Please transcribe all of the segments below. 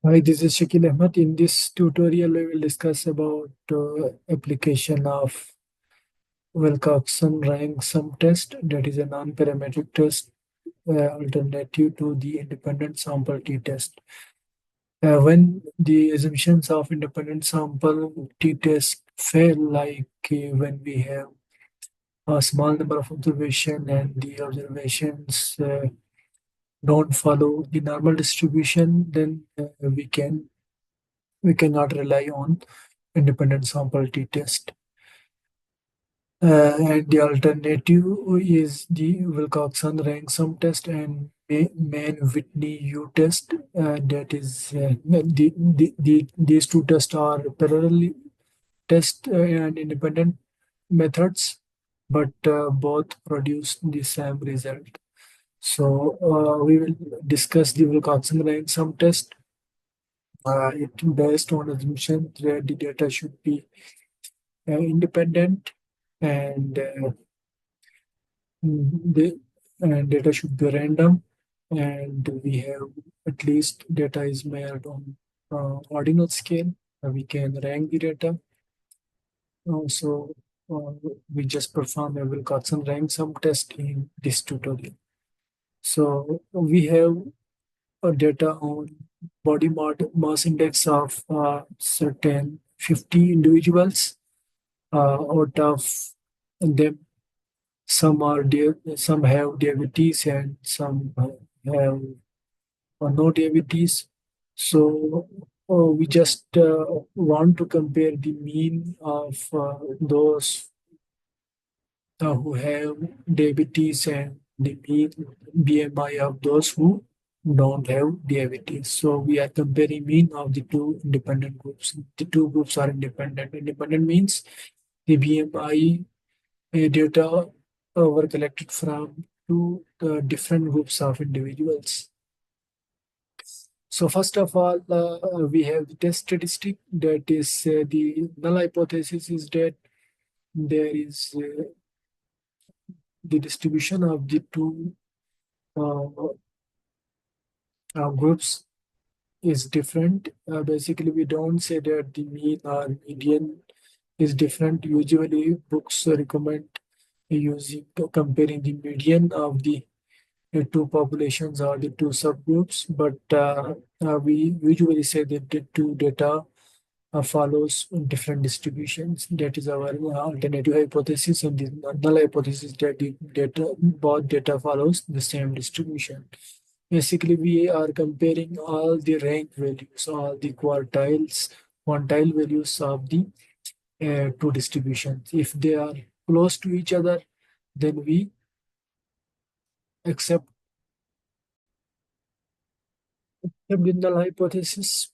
Hi, this is Shakil Ahmed. In this tutorial, we will discuss about application of Wilcoxon Rank Sum Test, that is a non-parametric test alternative to the independent sample t-test. When the assumptions of independent sample t-test fail, like when we have a small number of observation and the observations don't follow the normal distribution, then we cannot rely on independent sample t-test. And the alternative is the Wilcoxon Rank Sum Test and Mann-Whitney U test. That is, these two tests are parallel test and independent methods, but both produce the same result. So we will discuss the Wilcoxon Rank Sum Test. It based on assumption that the data should be independent and the data should be random, and we have at least data is measured on ordinal scale. We can rank the data. So uh, we just perform a Wilcoxon rank sum test in this tutorial. So we have data on body mass index of certain 50 individuals. Out of them, some have diabetes and some have no diabetes. So we just want to compare the mean of those who have diabetes and the mean BMI of those who don't have diabetes. So we are comparing mean of the two independent groups. The two groups are independent. Independent means the BMI data were collected from two different groups of individuals. So first of all, we have the test statistic. That is the null hypothesis is that there is the distribution of the two uh, groups is different. Basically, we don't say that the mean or median is different. Usually, books recommend using comparing the median of the two populations or the two subgroups, but we usually say that the two data follows different distributions. That is our alternative hypothesis, and the null hypothesis that the data both data follows the same distribution. Basically, we are comparing all the rank values, all the quantile values of the two distributions. If they are close to each other, then we accept the null hypothesis.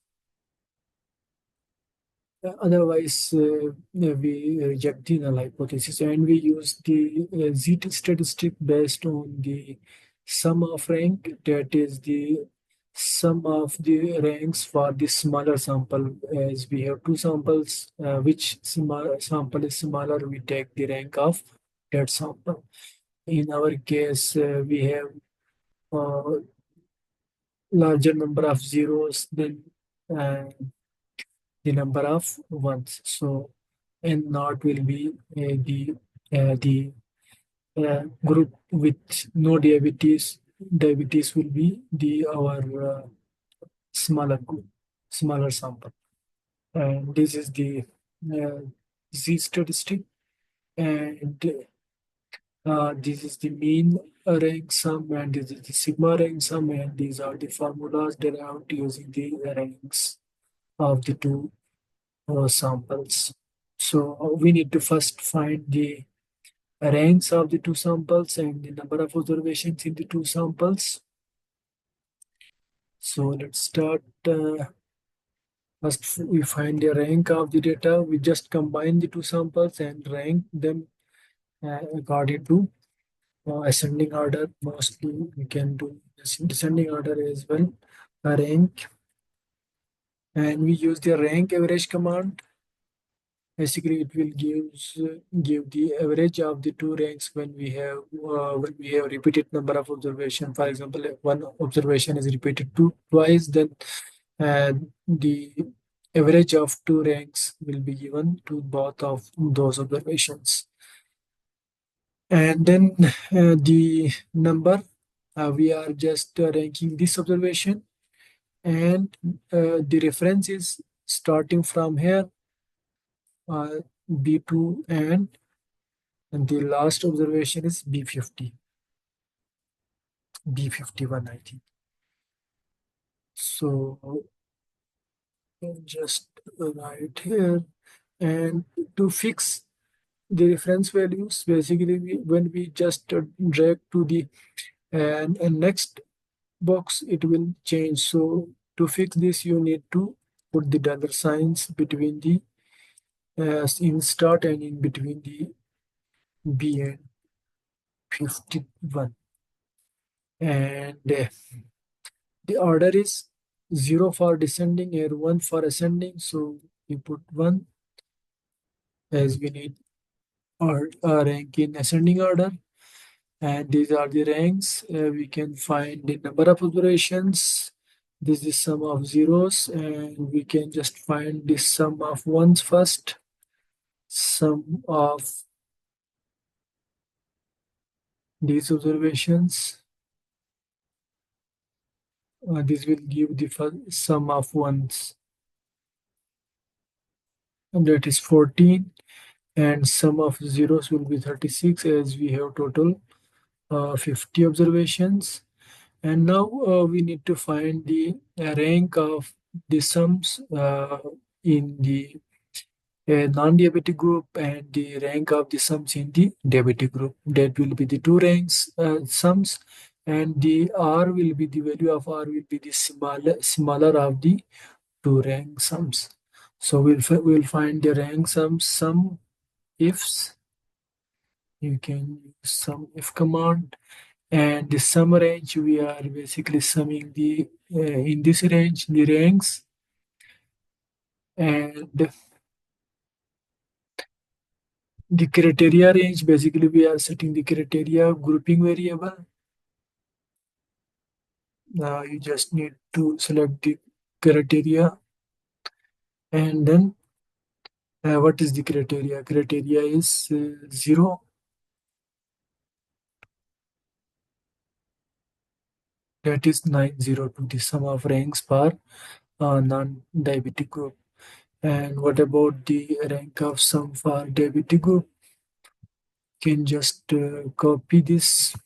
Otherwise, we reject the null hypothesis, and we use the Z statistic based on the sum of rank. That is the sum of the ranks for the smaller sample. As we have two samples, which sample is smaller, we take the rank of that sample. In our case, we have uh, larger number of zeros than uh, the number of ones. So n naught will be the group with no diabetes. Diabetes will be the our smaller group, smaller sample. And this is the uh, Z statistic, and this is the mean rank sum, and this is the sigma rank sum, and these are the formulas derived using the ranks of the two samples. So we need to first find the ranks of the two samples and the number of observations in the two samples. So let's start. First, we find the rank of the data. We just combine the two samples and rank them according to ascending order. Mostly we can do descending order as well. Rank, and we use the rank average command. Basically, it will give the average of the two ranks when we have repeated number of observation. For example, if one observation is repeated twice, then and the average of two ranks will be given to both of those observations. And then the number, we are just ranking this observation, and the reference is starting from here, B2, and the last observation is B50, B51, I think. So just right here, and to fix the reference values, basically when we just drag to the and next box, it will change. So to fix this, you need to put the dollar signs between the in start and in between the B and 51. And the order is 0 for descending and 1 for ascending. So you put 1 as we need or rank in ascending order. And these are the ranks. We can find the number of observations. This is sum of zeros, and we can just find the sum of ones first. Sum of these observations. This will give the sum of ones, and that is 14. And sum of zeros will be 36, as we have total 50 observations. And now we need to find the rank of the sums in the non-diabetic group and the rank of the sums in the diabetic group. That will be the two ranks sums, and the R will be the value of R will be the smaller of the two rank sums. So we'll find the rank sum ifs. You can use sum if command. And the sum range, we are basically summing the in this range the ranks, and the criteria range, basically we are setting the criteria grouping variable. Now you just need to select the criteria, and then what is the criteria? Criteria is 0. That is 902, the sum of ranks per non-diabetic group. And what about the rank of sum for diabetic group? Can just copy this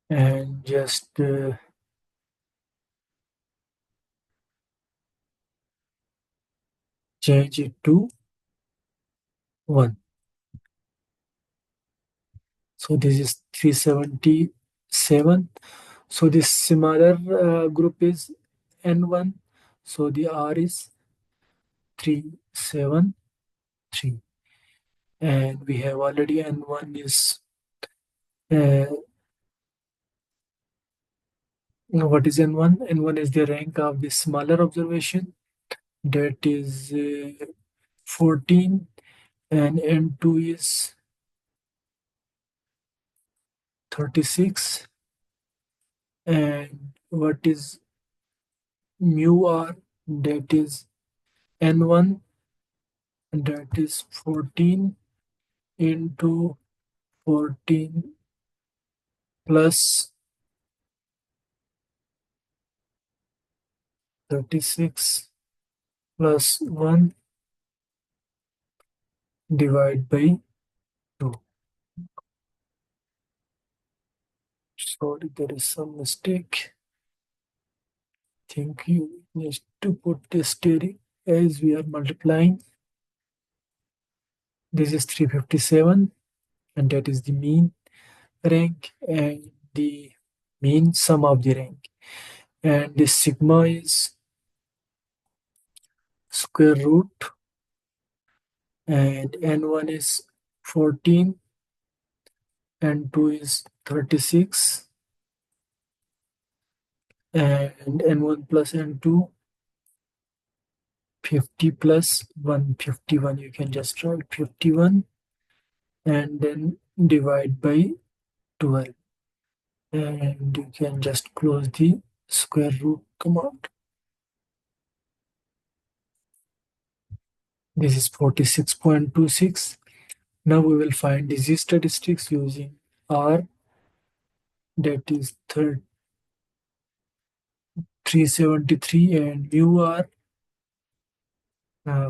and just change it to 1. So this is 377. So this smaller group is N1. So the R is 373. And we have already N1 is, what is N1? N1 is the rank of the smaller observation. That is 14. And N2 is 36. And what is mu R? That is N1, and that is 14 into 14 plus 36 plus 1 divided by 2. Sorry, there is some mistake. Think you need to put the steering as we are multiplying. This is 357, and that is the mean rank and the mean sum of the rank. And the sigma is square root, and n1 is 14, n2 is 36, and n1 plus n2 50 plus 151. You can just write 51 and then divide by 12. and you can just close the square root command. This is 46.26. Now we will find the z statistics using R, that is 373, and mu R.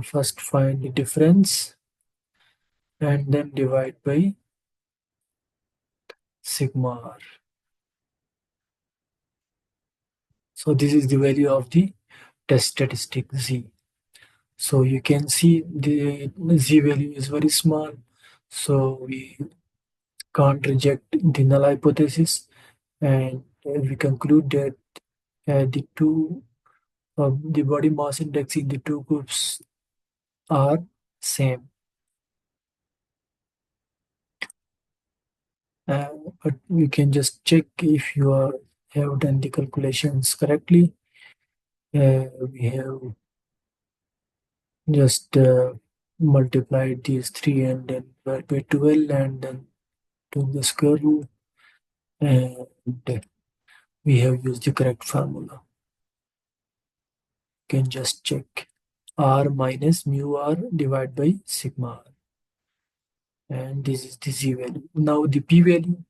First find the difference and then divide by sigma R. So this is the value of the test statistic z. So you can see the z value is very small. So we can't reject the null hypothesis, and we conclude that the body mass index in the two groups are same. Uh, but you can just check if you have done the calculations correctly. We have just multiplied these three and then divide by 12 and then took the square root, and we have used the correct formula. You can just check R minus mu R divided by sigma R, and this is the z value. Now the p value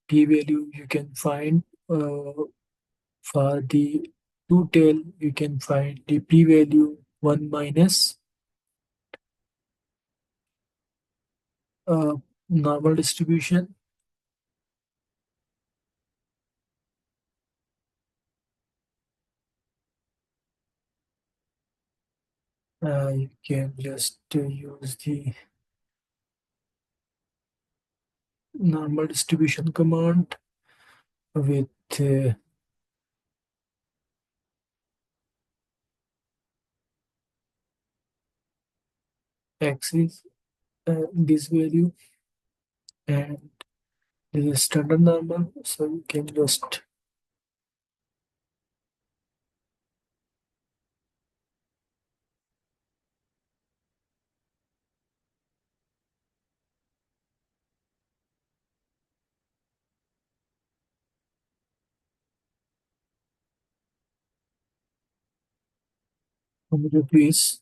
you can find for the two tail. You can find the p value 1 minus normal distribution. You can just use the normal distribution command with x is this value, and this is standard normal. So you can just please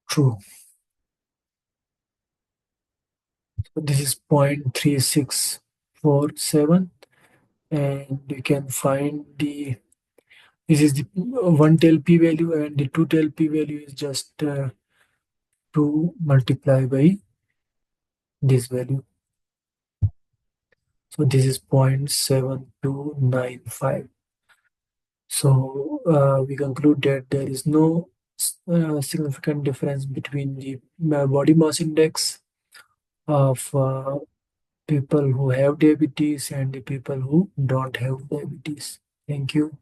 true. So this is 0.3647, and you can find this is the one tail p value, and the two tail p value is just 2 multiplied by this value. So this is 0.7295. So we conclude that there is no significant difference between the body mass index of people who have diabetes and the people who don't have diabetes. Thank you.